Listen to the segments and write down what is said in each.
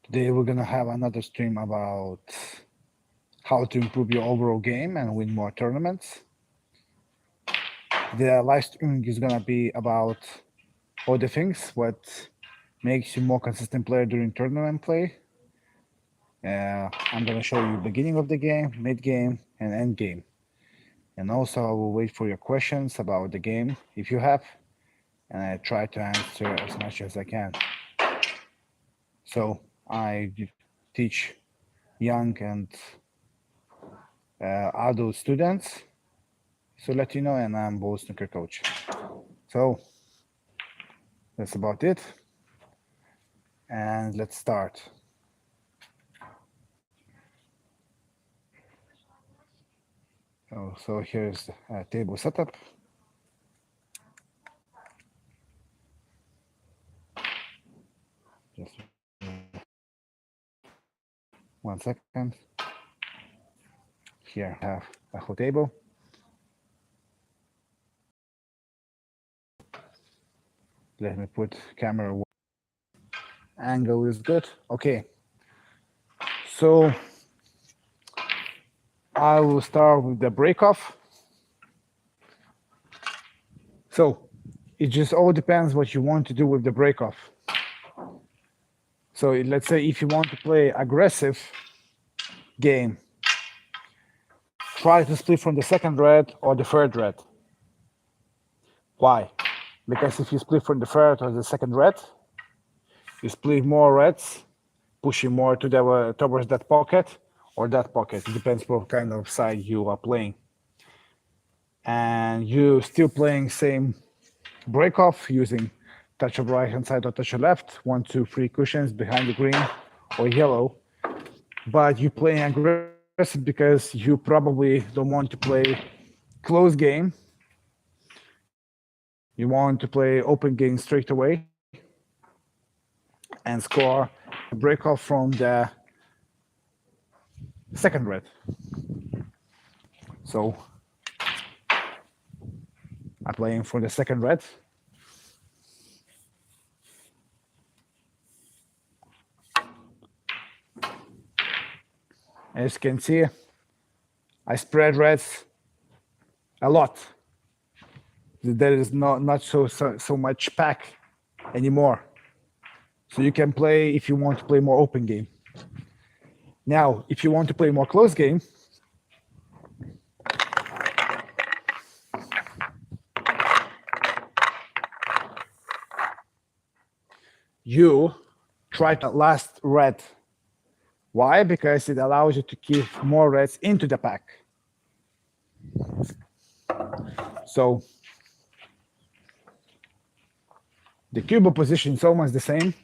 Today we're gonna have another stream about how to improve your overall game and win more tournaments. The live streaming is gonna be about all the things what makes you more consistent player during tournament play. I'm gonna show you beginning of the game, mid game, and end game. And also I will wait for your questions about the game if you have, and I try to answer as much as I can. So I teach young and adult students, so let you know, and I'm both snooker coach. So that's about it, and let's start. So here's a table setup. Just 1 second. Here I have a whole table. Let me put camera angle is good. Okay. So I will start with the break off. So it just all depends what you want to do with the break off. So let's say if you want to play aggressive game, try to split from the second red or the third red. Why? Because if you split from the third or the second red, you split more reds, pushing more to the towards that pocket or that pocket. It depends what kind of side you are playing. And you still playing same break off using touch of right hand side or touch of left, 1, 2, 3 cushions behind the green or yellow. But you playing aggressive because you probably don't want to play close game. You want to play open game straight away and score break off from the second red. So I'm playing for the second red. As you can see, I spread reds a lot. There is not so much pack anymore. So you can play if you want to play more open game. Now, if you want to play more close game, you try to last red. Why? Because it allows you to keep more reds into the pack. So the cube position is almost the same.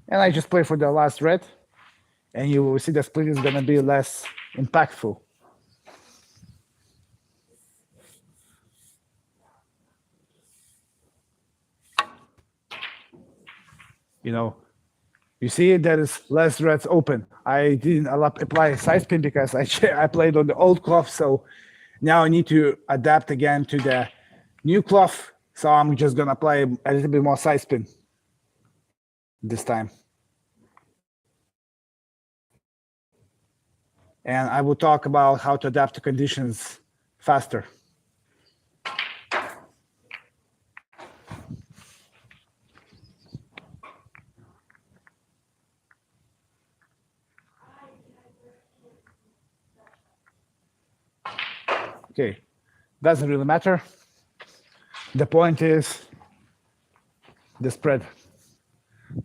And I just play for the last red, and you will see the split is gonna be less impactful. You know, you see there is less reds open. I didn't apply a side spin because I played on the old cloth, so now I need to adapt again to the new cloth. So I'm just gonna apply a little bit more side spin this time. And I will talk about how to adapt to conditions faster. Okay, doesn't really matter. The point is the spread.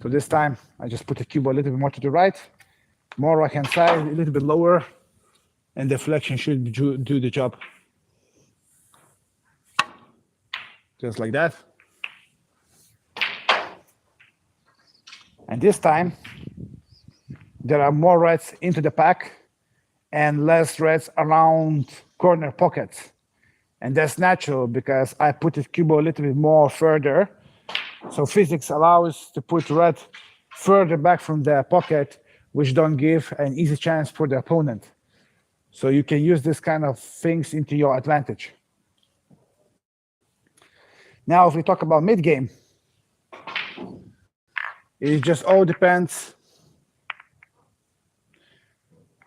So this time I just put the cube a little bit more to the right, more right hand side, a little bit lower, and the flexion should do the job. Just like that. And this time there are more reds into the pack and less reds around corner pockets. And that's natural because I put the cube a little bit more further. So physics allows to put red further back from the pocket, which don't give an easy chance for the opponent. So you can use this kind of things into your advantage. Now, if we talk about mid game, It just all depends.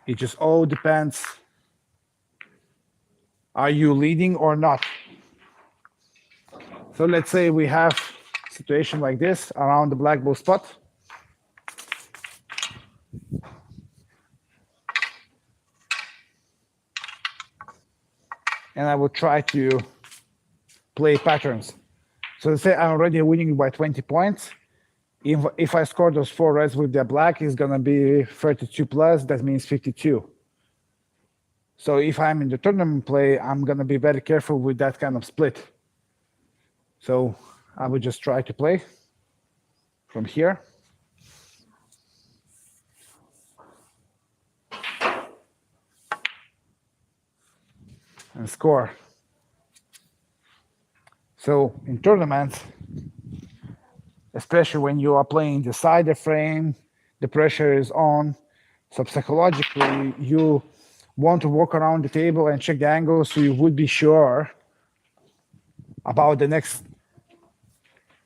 It just all depends. Are you leading or not? So let's say we have a situation like this around the black ball spot. And I will try to play patterns. So let's say I'm already winning by 20 points. If I score those 4 reds with the black, it's gonna be 32 plus, that means 52. So if I'm in the tournament play, I'm gonna be very careful with that kind of split. So I would just try to play from here. And score. So in tournaments, especially when you are playing the side of frame, the pressure is on. So psychologically, you want to walk around the table and check the angle so you would be sure about the next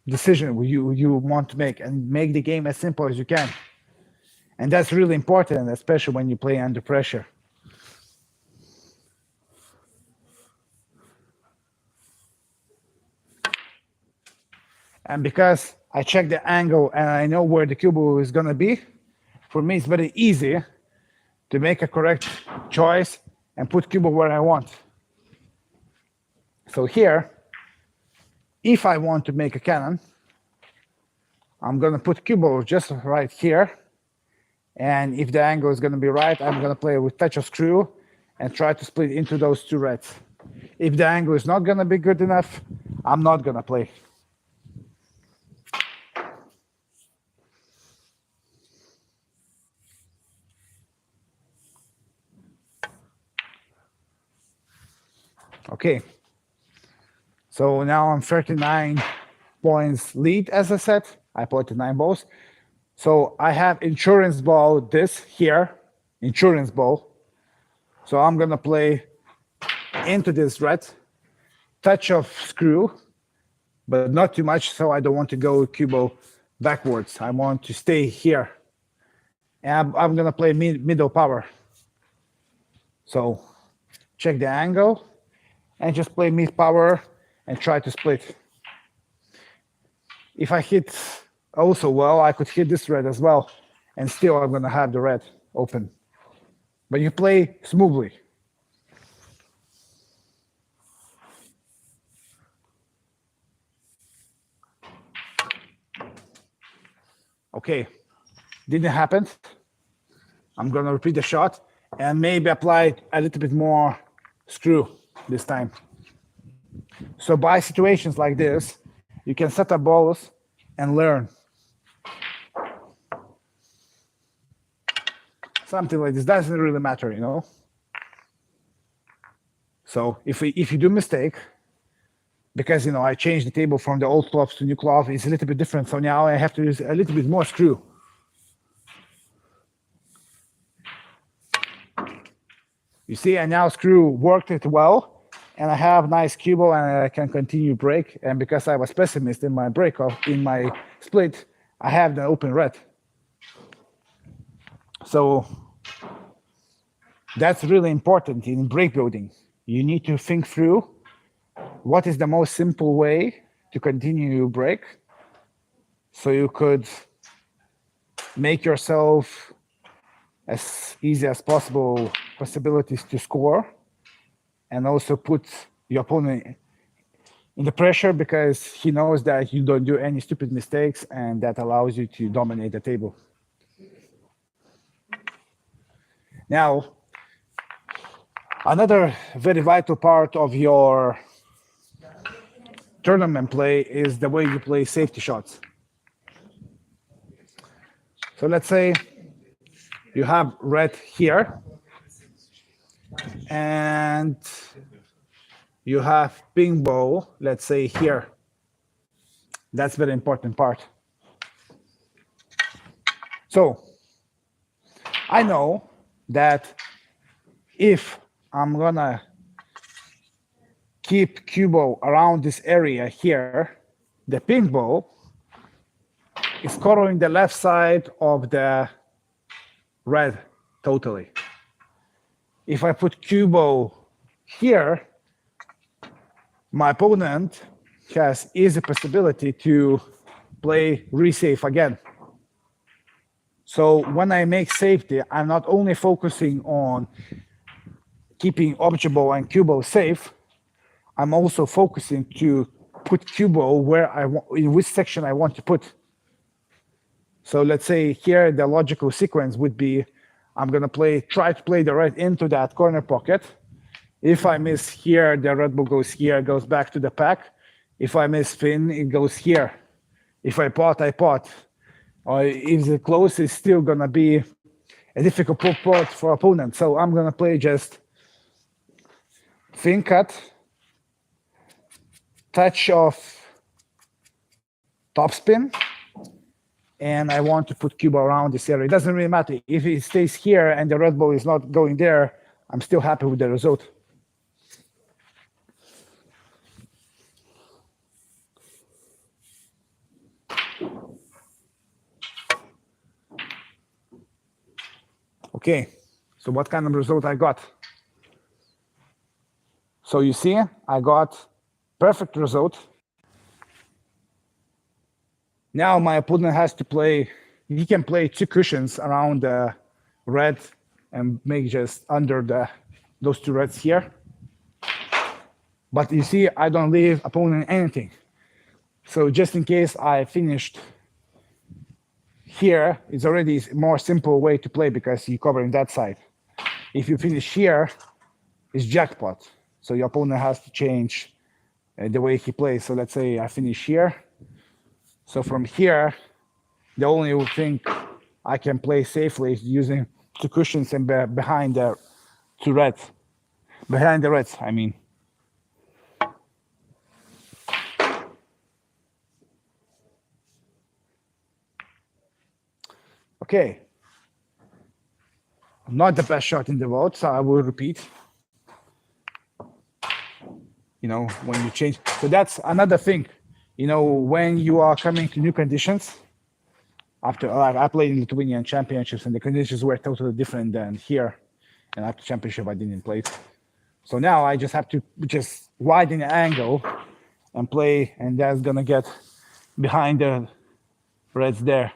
decision you want to make and make the game as simple as you can. And that's really important, especially when you play under pressure. And because I check the angle and I know where the cube is gonna be, for me it's very easy to make a correct choice and put cube where I want. So here, if I want to make a cannon, I'm gonna put cube just right here. And if the angle is gonna be right, I'm gonna play with touch of screw and try to split into those 2 reds. If the angle is not gonna be good enough, I'm not gonna play. Okay, so now I'm 39 points lead, as I said. I put 9 balls. So I have insurance ball this here, insurance ball. So I'm gonna play into this red, touch of screw, but not too much, so I don't want to go cubo backwards. I want to stay here. And I'm gonna play middle power. So check the angle and just play mid power and try to split. If I hit also well, I could hit this red as well, and still I'm gonna have the red open. But you play smoothly. Okay, didn't happen. I'm gonna repeat the shot and maybe apply a little bit more screw this time. So by situations like this, you can set up balls and learn. Something like this doesn't really matter, you know. So if you do mistake, because I changed the table from the old clubs to new club, it's a little bit different. So now I have to use a little bit more screw. You see, and now screw worked it well, and I have nice cube and I can continue break. And because I was pessimist in my break off, in my split, I have the open red. So that's really important in break building. You need to think through what is the most simple way to continue your break so you could make yourself as easy as possible possibilities to score, and also put your opponent in the pressure because he knows that you don't do any stupid mistakes, and that allows you to dominate the table. Now, another very vital part of your tournament play is the way you play safety shots. So let's say you have red here, and you have ping ball, let's say here. That's very important part. So I know that if I'm gonna keep cue ball around this area here, the ping ball is covering the left side of the red totally. If I put cubo here, my opponent has easy possibility to play resafe again. So when I make safety, I'm not only focusing on keeping objeable and cubo safe, I'm also focusing to put cubo where I want, in which section I want to put. So let's say here the logical sequence would be, I'm gonna try to play the red into that corner pocket. If I miss here, the red ball goes here, goes back to the pack. If I miss fin, it goes here. If I pot, I pot. Or if the close is still gonna be a difficult pot for opponent. So I'm gonna play just fin cut, touch of topspin, and I want to put cubo around this area. It doesn't really matter. If it stays here and the red ball is not going there, I'm still happy with the result. Okay, so what kind of result I got? So you see, I got perfect result. Now my opponent has to play, he can play 2 cushions around the red and make just under those 2 reds here. But you see, I don't leave opponent anything. So just in case I finished here, it's already a more simple way to play because you're covering that side. If you finish here, it's jackpot. So your opponent has to change the way he plays. So let's say I finish here. So from here, the only thing I can play safely is using 2 cushions and behind the 2 reds. Behind the reds, I mean. Okay. Not the best shot in the world, so I will repeat. You know, when you change. So that's another thing. You know, when you are coming to new conditions, after I played in Lithuanian championships and the conditions were totally different than here. And after championship, I didn't play it. So now I just have to just widen the angle and play, and that's gonna get behind the reds there.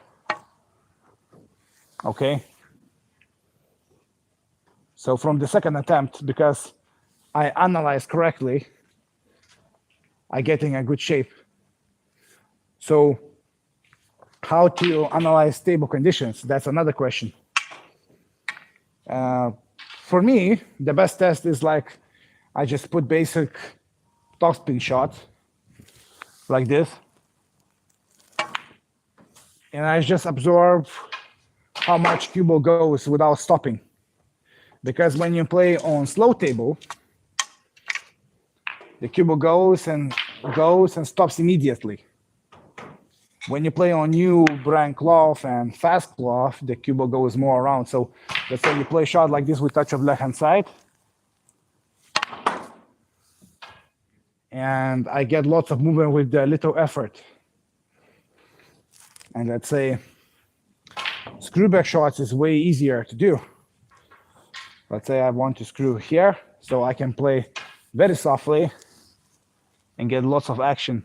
Okay. So from the second attempt, because I analyzed correctly, I get in a good shape. So how to analyze stable conditions? That's another question. For me, the best test is like, I just put basic topspin shot like this. And I just absorb how much cubo goes without stopping. Because when you play on slow table, the cubo goes and stops immediately. When you play on new brand cloth and fast cloth, the cubo goes more around. So let's say you play a shot like this with touch of left hand side. And I get lots of movement with the little effort. And let's say screw back shots is way easier to do. Let's say I want to screw here, so I can play very softly and get lots of action.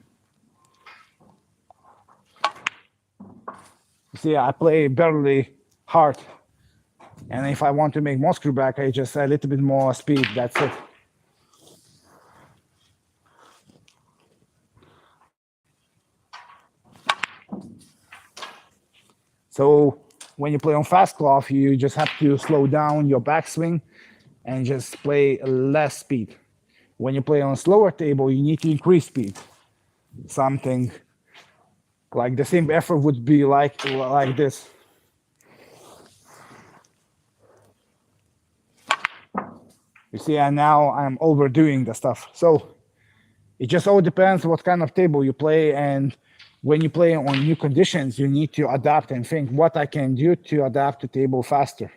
You see, I play barely hard. And if I want to make more screw back, I just add a little bit more speed, that's it. So when you play on fast cloth, you just have to slow down your backswing and just play less speed. When you play on slower table, you need to increase speed. Something like the same effort would be like this. You see, and now I'm overdoing the stuff. So it just all depends what kind of table you play, and when you play on new conditions, you need to adapt and think what I can do to adapt the table faster.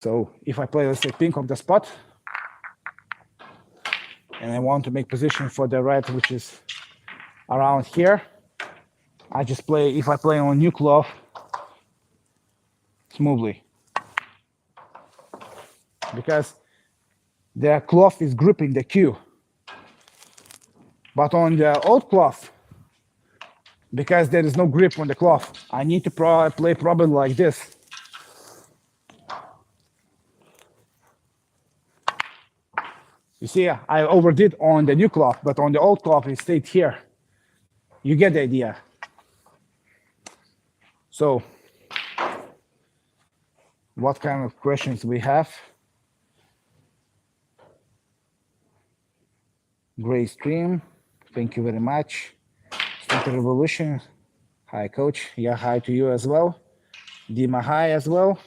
So if I play, let's say, pink of the spot, and I want to make position for the red, which is around here, I just play, if I play on new cloth, smoothly. Because the cloth is gripping the cue. But on the old cloth, because there is no grip on the cloth, I need to play probably like this. You see, I overdid on the new cloth, but on the old cloth, it stayed here. You get the idea. So, what kind of questions we have? Gray Stream, thank you very much. Snooker Revolution, hi coach. Yeah, hi to you as well. Dima, hi as well.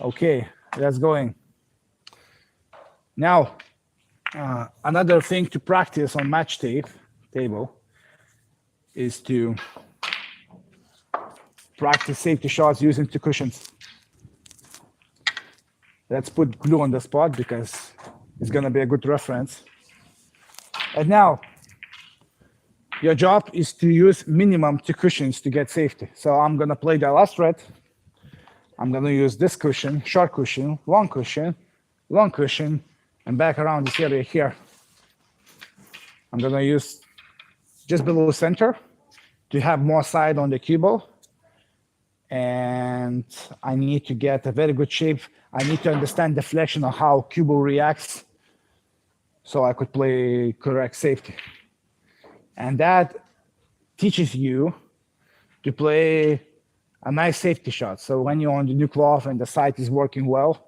Okay, let's going. Now, another thing to practice on match table is to practice safety shots using two cushions. Let's put glue on the spot because it's gonna be a good reference. And now, your job is to use minimum two cushions to get safety. So I'm gonna play the last red. I'm gonna use this cushion, short cushion, long cushion, and back around this area here. I'm gonna use just below center to have more side on the cue ball. And I need to get a very good shape. I need to understand deflection of how cue ball reacts so I could play correct safety. And that teaches you to play a nice safety shot. So when you're on the new cloth and the sight is working well,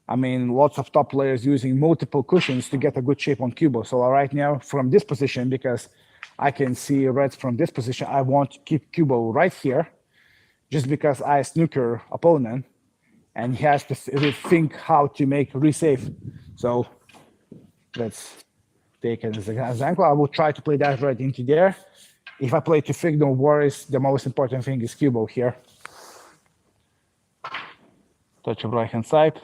I mean, lots of top players using multiple cushions to get a good shape on cue ball. So right now, from this position, because I can see reds from this position, I want to keep cue ball right here, just because I snooker opponent, and he has to think how to make resave. So let's take it as an example. I will try to play that right into there. If I play to fig, no worries. The most important thing is cue ball here. Touch of right hand side.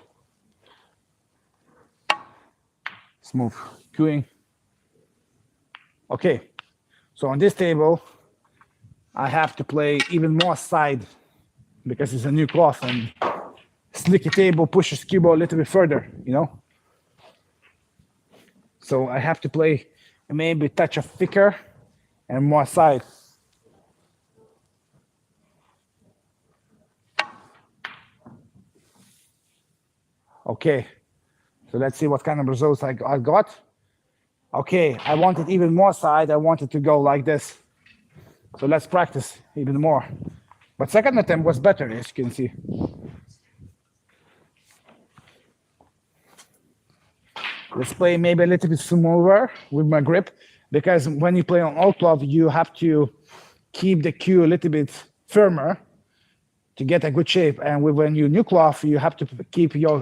Smooth cueing. Okay, so on this table, I have to play even more side because it's a new cloth and slicky table pushes cue ball a little bit further, you know? So I have to play maybe a touch of thicker and more side. Okay, so let's see what kind of results I got. Okay, I wanted even more side. I wanted to go like this. So let's practice even more. But second attempt was better, as you can see. Let's play maybe a little bit smoother with my grip, because when you play on old cloth, you have to keep the cue a little bit firmer to get a good shape. And when you new cloth, you have to keep your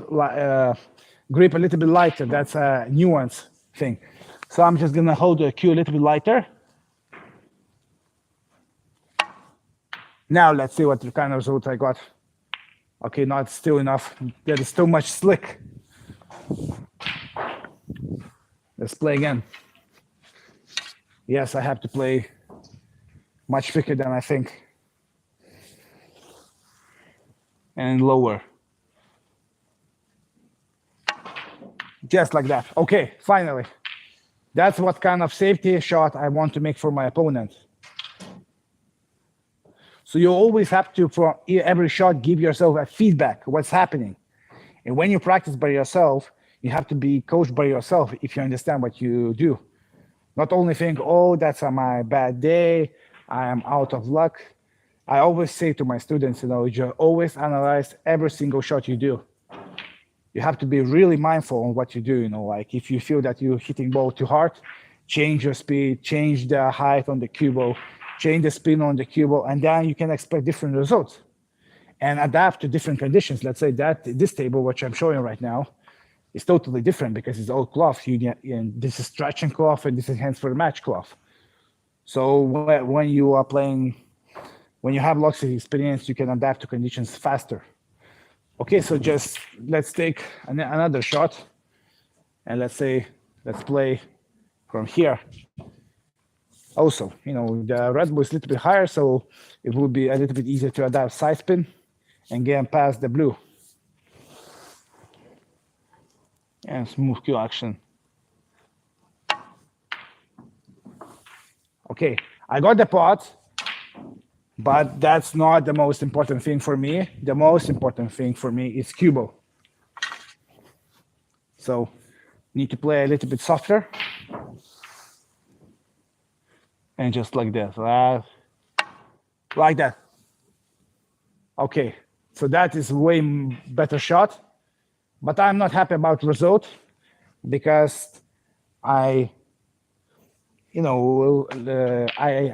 grip a little bit lighter. That's a nuance thing. So I'm just gonna hold the cue a little bit lighter. Now let's see what kind of result I got. Okay, not still enough. There is too much slick. Let's play again. Yes, I have to play much thicker than I think. And lower. Just like that. Okay, finally. That's what kind of safety shot I want to make for my opponent. So you always have to, for every shot, give yourself a feedback, what's happening. And when you practice by yourself, you have to be coached by yourself if you understand what you do. Not only think, oh, that's my bad day, I am out of luck. I always say to my students, you always analyze every single shot you do. You have to be really mindful on what you do, like if you feel that you're hitting ball too hard, change your speed, change the height on the cue ball, change the spin on the cue ball, and then you can expect different results and adapt to different conditions. Let's say that this table, which I'm showing right now, is totally different because it's all cloth. And this is stretching cloth and this is hands for the match cloth. So when you are playing, when you have lots of experience, you can adapt to conditions faster. Okay, so just let's take another shot and let's play from here. Also, the red ball is a little bit higher, so it will be a little bit easier to adapt side spin and get past the blue. And smooth cue action. Okay, I got the pot, but that's not the most important thing for me. The most important thing for me is cue ball. So need to play a little bit softer. And just like this, like that. Okay, so that is way better shot, but I'm not happy about the result because I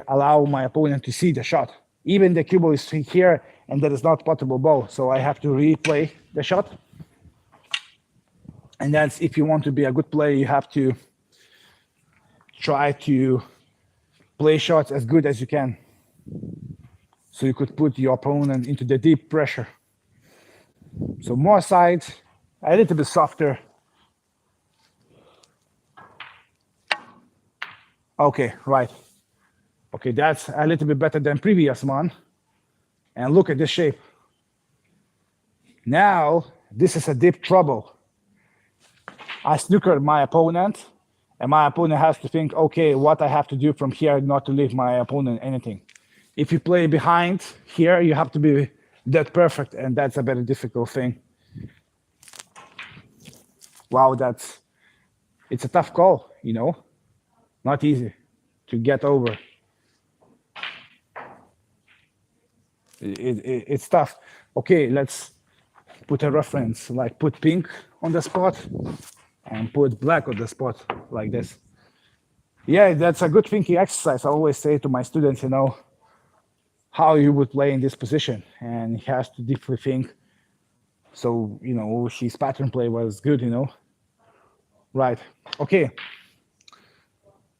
allow my opponent to see the shot. Even the cue ball is here and there is not potable ball, so I have to replay the shot. And that's, if you want to be a good player, you have to try to play shots as good as you can, so you could put your opponent into the deep pressure. So more sides, a little bit softer. Okay, right. Okay, that's a little bit better than previous one. And look at this shape. Now, this is a deep trouble. I snookered my opponent, and my opponent has to think, okay, what I have to do from here not to leave my opponent anything. If you play behind here, you have to be that perfect, and that's a very difficult thing. Wow, it's a tough call, not easy to get over. It's tough. Okay, let's put a reference, like put pink on the spot and put black on the spot like this. Yeah, that's a good thinking exercise. I always say to my students, how you would play in this position, and he has to deeply think. So, his pattern play was good, Right. Okay.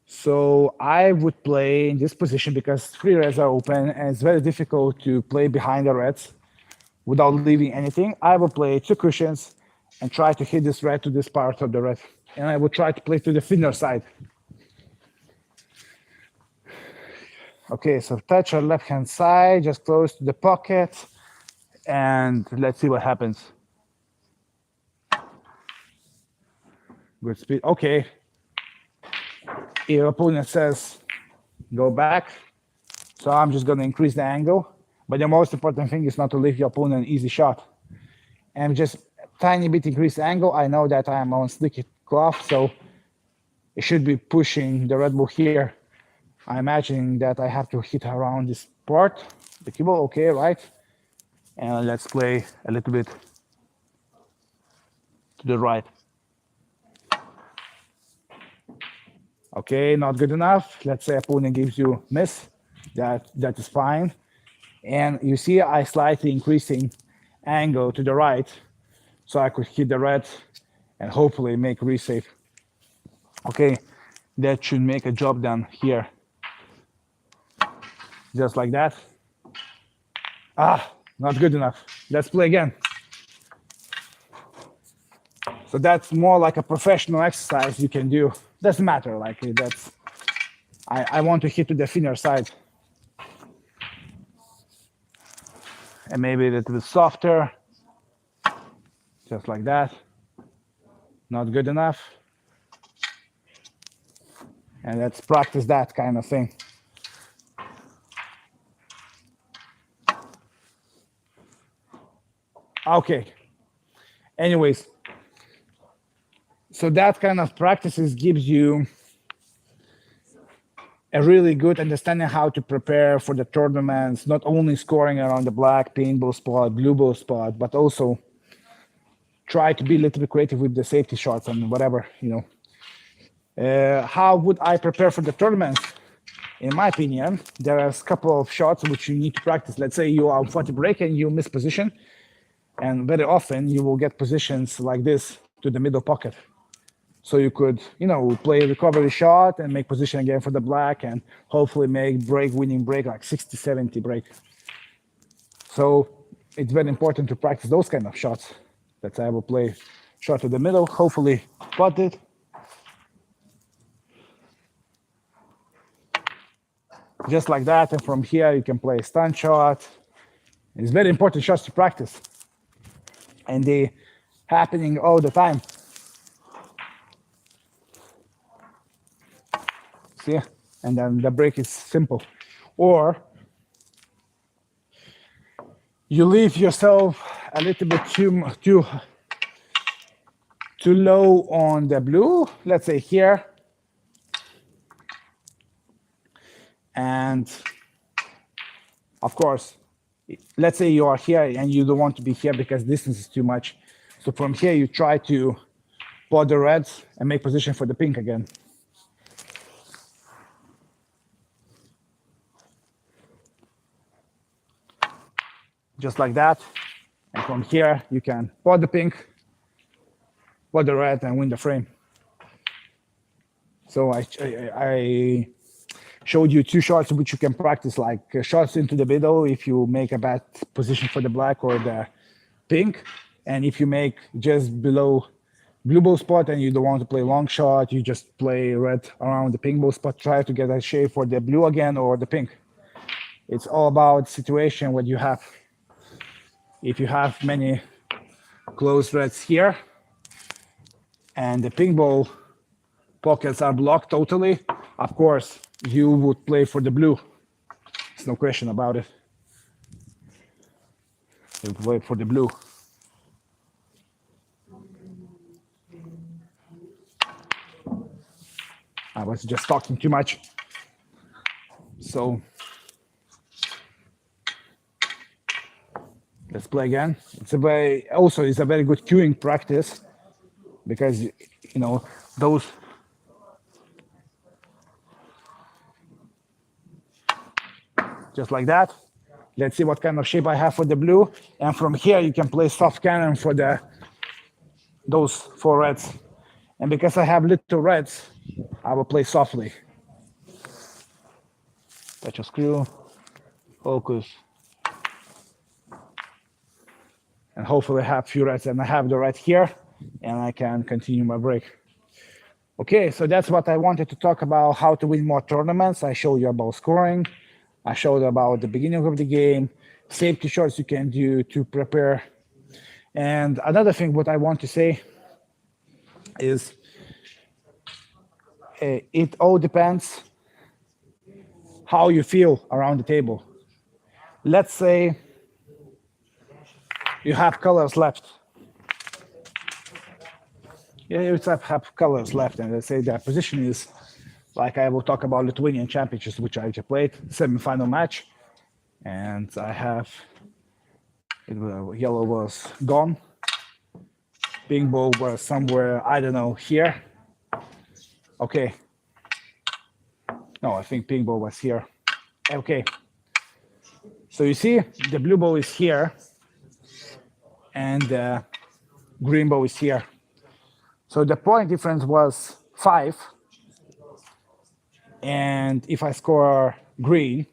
So I would play in this position because 3 reds are open and it's very difficult to play behind the reds without leaving anything. I will play 2 cushions and try to hit this red to this part of the red. And I will try to play to the thinner side. Okay, so touch our left-hand side, just close to the pocket, and let's see what happens. Good speed. Okay. If your opponent says go back, so I'm just going to increase the angle. But the most important thing is not to leave your opponent an easy shot. And just a tiny bit increase the angle. I know that I am on slicky cloth, so it should be pushing the red ball here. I'm imagining that I have to hit around this part, the cue ball. Okay, right? And let's play a little bit to the right. Okay, not good enough. Let's say opponent gives you miss. That is fine. And you see I slightly increasing angle to the right, so I could hit the red and hopefully make resave. Okay, that should make a job done here. Just like that. Not good enough. Let's play again. So that's more like a professional exercise you can do. Doesn't matter, like that's, I want to hit to the thinner side. And maybe a little bit softer. Just like that. Not good enough. And let's practice that kind of thing. Okay. Anyways, so that kind of practices gives you a really good understanding how to prepare for the tournaments, not only scoring around the black paintball spot, blue ball spot, but also try to be a little bit creative with the safety shots and whatever, How would I prepare for the tournaments? In my opinion, there are a couple of shots which you need to practice. Let's say you are on 40 break and you miss position. And very often you will get positions like this to the middle pocket. So you could, play a recovery shot and make position again for the black and hopefully make winning break like 60, 70 break. So it's very important to practice those kind of shots. That I will play shot to the middle, hopefully pot it. just like that. And from here, you can play a stun shot. It's very important shots to practice. And they happening all the time. See? And then the break is simple. Or you leave yourself a little bit too low on the blue, let's say here. And of course, let's say you are here and you don't want to be here because distance is too much. So from here, you try to pot the reds and make position for the pink again. Just like that. And from here, you can pot the pink, pot the red, and win the frame. So I showed you two shots which you can practice, like shots into the middle if you make a bad position for the black or the pink. And if you make just below blue ball spot and you don't want to play long shot, you just play red around the pink ball spot, try to get a shape for the blue again or the pink. It's all about situation what you have. If you have many close reds here and the pink ball pockets are blocked totally, of course, you would play for the blue. There's no question about it. You play for the blue. I was just talking too much. So let's play again. It's a very good cueing practice because those just like that. Let's see what kind of shape I have for the blue. And from here you can play soft cannon for those four reds. And because I have little reds, I will play softly. Touch a screw, focus. And hopefully I have few reds and I have the red here and I can continue my break. Okay, so that's what I wanted to talk about, how to win more tournaments. I showed you about scoring. I showed about the beginning of the game, safety shots you can do to prepare. And another thing what I want to say is it all depends how you feel around the table. Let's say you have colors left. You have colors left, and let's say the position is, like I will talk about Lithuanian Championships, which I just played, semi-final match, and I have, yellow was gone, pink ball was somewhere, I don't know, here. Okay. No, I think pink ball was here. Okay. So you see, the blue ball is here, and the green ball is here. So the point difference was 5. And if I score green,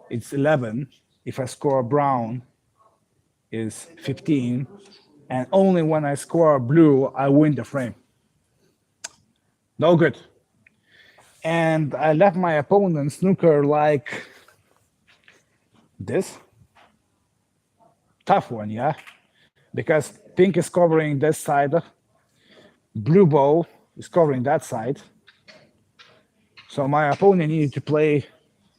it's 11. If I score brown, it's 15. And only when I score blue, I win the frame. No good. And I left my opponent snooker like this. Tough one, yeah? Because pink is covering this side, blue ball is covering that side. So my opponent needed to play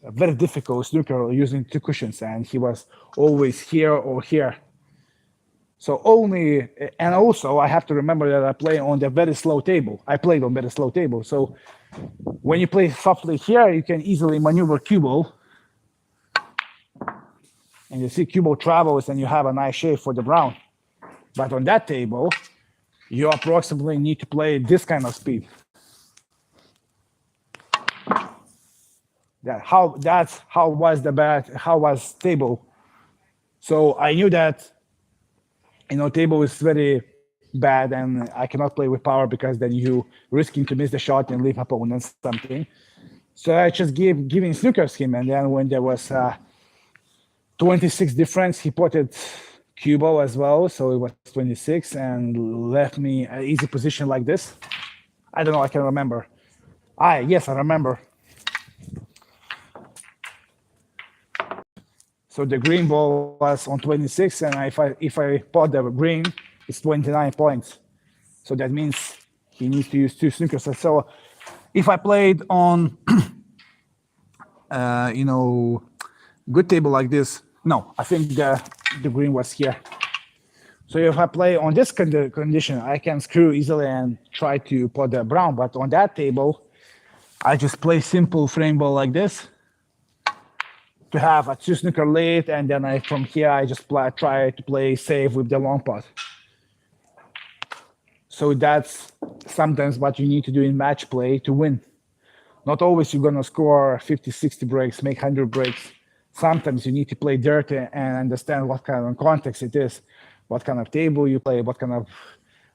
a very difficult snooker using 2 cushions, and he was always here or here. So and also I have to remember that I play on the very slow table. I played on very slow table. So when you play softly here, you can easily maneuver cue ball. And you see cue ball travels and you have a nice shape for the brown. But on that table, you approximately need to play this kind of speed. That's how was table. So I knew that table is very bad and I cannot play with power because then you risking to miss the shot and leave opponents something. So I just giving snooker scheme, and then when there was 26 difference, he potted cue ball as well, so it was 26 and left me an easy position like this. I don't know, I can remember. Yes, I remember. So the green ball was on 26, and if I pot the green, it's 29 points. So that means he needs to use two snookers. So if I played on, good table like this, no, I think the green was here. So if I play on this condition, I can screw easily and try to put the brown. But on that table, I just play simple frame ball like this to have a two snooker lead, and then from here I just try to play safe with the long pot. So that's sometimes what you need to do in match play to win. Not always you're gonna score 50, 60 breaks, make 100 breaks. Sometimes you need to play dirty and understand what kind of context it is, what kind of table you play,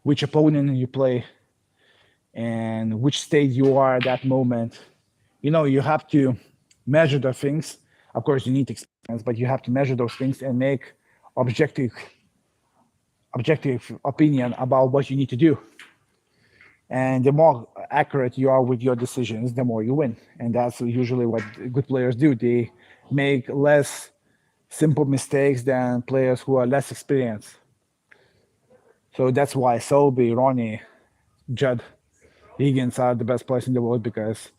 which opponent you play, and which state you are at that moment. You have to measure the things. Of course, you need experience, but you have to measure those things and make objective opinion about what you need to do. And the more accurate you are with your decisions, the more you win. And that's usually what good players do. They make less simple mistakes than players who are less experienced. So that's why Selby, Ronnie, Judd, Higgins are the best players in the world, because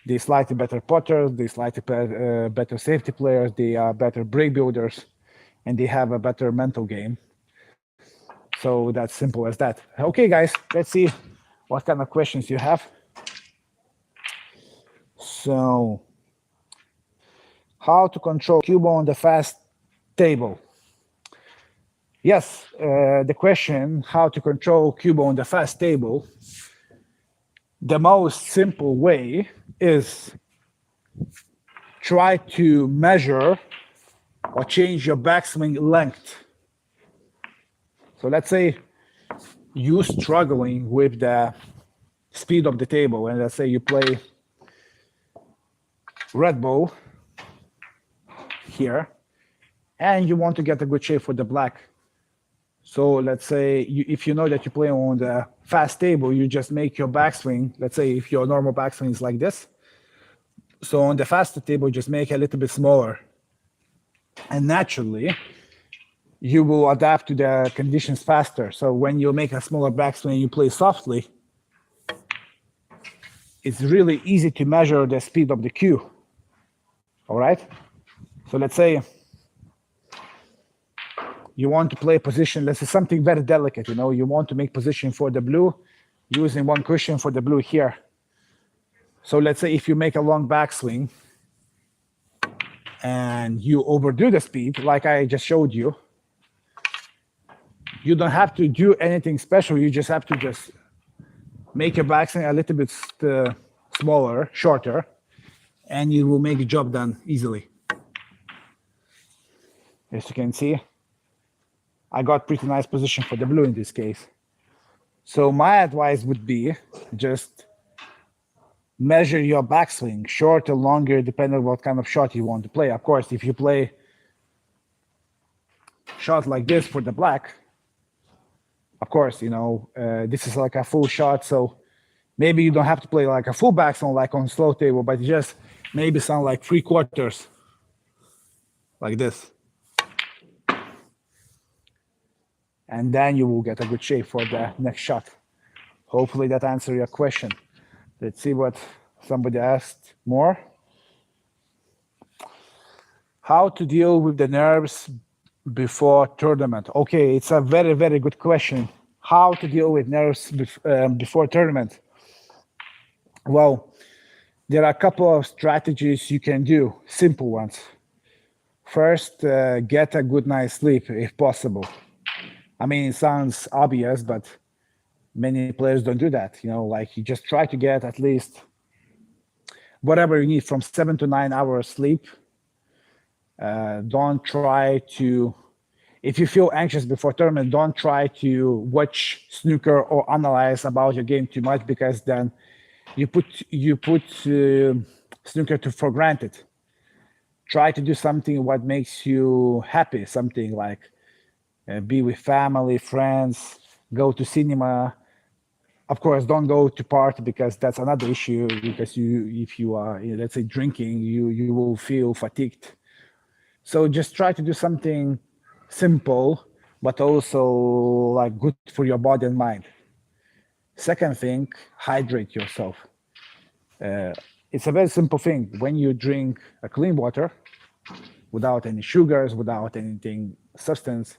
they slightly better putters, they slightly better safety players, they are better break builders, and they have a better mental game. So that's simple as that. Okay, guys, let's see what kind of questions you have. So, how to control cube on the fast table? Yes, the question, how to control cube on the fast table. The most simple way is try to measure or change your backswing length. So let's say you struggling with the speed of the table, and let's say you play red ball here, and you want to get a good shape for the black. So let's say if you know that you play on the fast table, you just make your backswing. Let's say if your normal backswing is like this. So on the faster table, just make it a little bit smaller. And naturally, you will adapt to the conditions faster. So when you make a smaller backswing and you play softly, it's really easy to measure the speed of the cue. All right? So let's say you want to play position, let's say something very delicate, you want to make position for the blue using one cushion for the blue here. So let's say if you make a long backswing and you overdo the speed, like I just showed you, you don't have to do anything special. You just have to just make your backswing a little bit smaller, shorter, and you will make the job done easily. As you can see, I got pretty nice position for the blue in this case. So my advice would be just measure your backswing, short or longer, depending on what kind of shot you want to play. Of course, if you play shot like this for the black, of course, this is like a full shot, so maybe you don't have to play like a full backswing like on slow table, but just maybe sound like 3/4, like this. And then you will get a good shape for the next shot. Hopefully that answers your question. Let's see what somebody asked more. How to deal with the nerves before tournament? Okay, it's a very, very good question. How to deal with nerves before tournament? Well, there are a couple of strategies you can do, simple ones. First, get a good night's sleep if possible. I mean, it sounds obvious, but many players don't do that. Like you just try to get at least whatever you need from 7 to 9 hours sleep. Don't try to, if you feel anxious before tournament, don't try to watch snooker or analyze about your game too much, because then you put snooker for granted. Try to do something what makes you happy, something like be with family, friends, go to cinema. Of course, don't go to party, because that's another issue, because if you are, let's say, drinking, you will feel fatigued. So just try to do something simple, but also like good for your body and mind. Second thing, hydrate yourself. It's a very simple thing. When you drink a clean water without any sugars, without anything substance,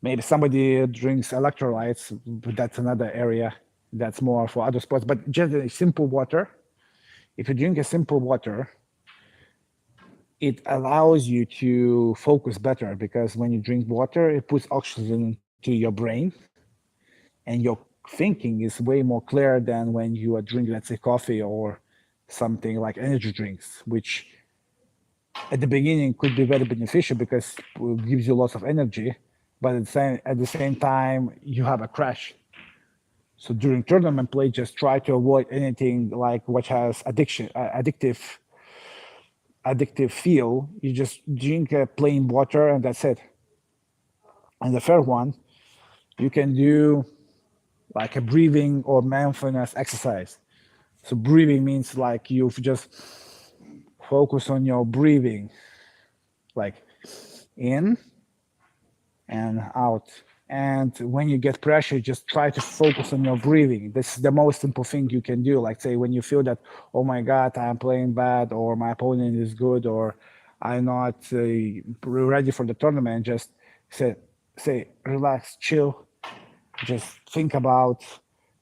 maybe somebody drinks electrolytes, but that's another area. That's more for other sports. But just a simple water. If you drink a simple water, it allows you to focus better because when you drink water, it puts oxygen to your brain, and your thinking is way more clear than when you are drinking, let's say, coffee or something like energy drinks, which at the beginning could be very beneficial because it gives you lots of energy, but at the same time you have a crash. So during tournament play, just try to avoid anything like what has addictive feel. You just drink plain water and that's it. And the third one, you can do like a breathing or mindfulness exercise. So breathing means like you just focus on your breathing, like in and out. And when you get pressure, just try to focus on your breathing. This is the most simple thing you can do. Like say when you feel that, oh my God, I'm playing bad, or my opponent is good, or I'm not ready for the tournament, just say, relax, chill, just think about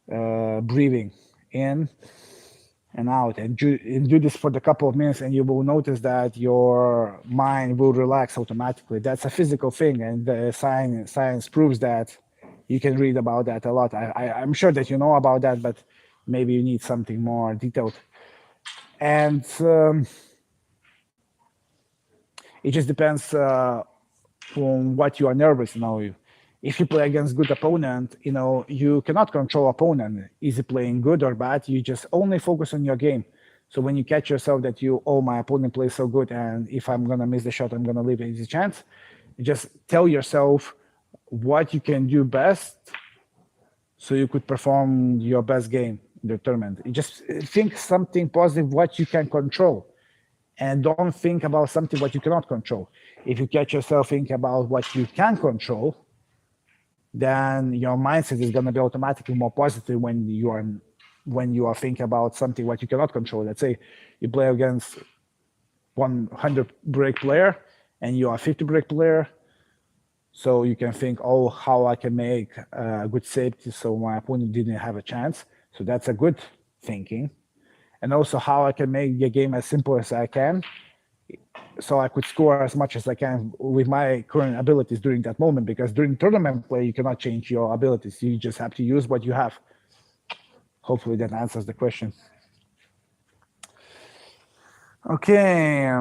breathing in and out, and do this for the couple of minutes, and you will notice that your mind will relax automatically. That's a physical thing, and the science proves that. You can read about that a lot. I'm sure that you know about that, but maybe you need something more detailed. And it just depends from what you are nervous. If you play against good opponent, you cannot control opponent. Is he playing good or bad? You just only focus on your game. So when you catch yourself that oh, my opponent plays so good, and if I'm gonna miss the shot, I'm gonna leave an easy chance. You just tell yourself what you can do best, so you could perform your best game in the tournament. You just think something positive, what you can control, and don't think about something what you cannot control. If you catch yourself thinking about what you can control, then your mindset is going to be automatically more positive when you are thinking about something what you cannot control. Let's say you play against 100 break player and you are 50 break player, so you can think, oh, how I can make a good safety so my opponent didn't have a chance. So that's a good thinking. And also how I can make the game as simple as I can, so I could score as much as I can with my current abilities during that moment. Because during tournament play, you cannot change your abilities. You just have to use what you have. Hopefully that answers the question. Okay.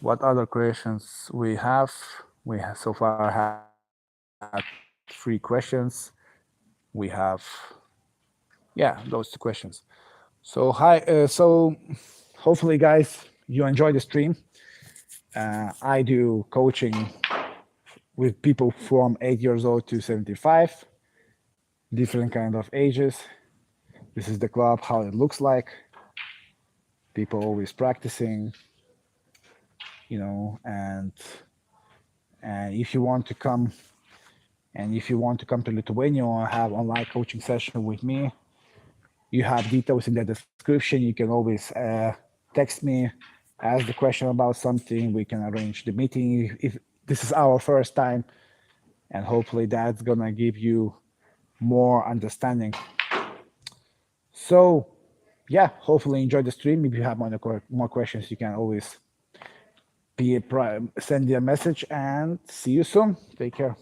What other questions we have? We have so far had 3 questions. We have, those 2 questions. So hi. So hopefully, guys, you enjoy the stream. I do coaching with people from 8 years old to 75, different kind of ages. This is the club, how it looks like. People always practicing, and if you want to come, to Lithuania or have online coaching session with me, you have details in the description. You can always text me, ask the question about something. We can arrange the meeting if this is our first time, and hopefully that's gonna give you more understanding. So hopefully enjoy the stream. If you have more questions, you can always send me a message, and see you soon. Take care.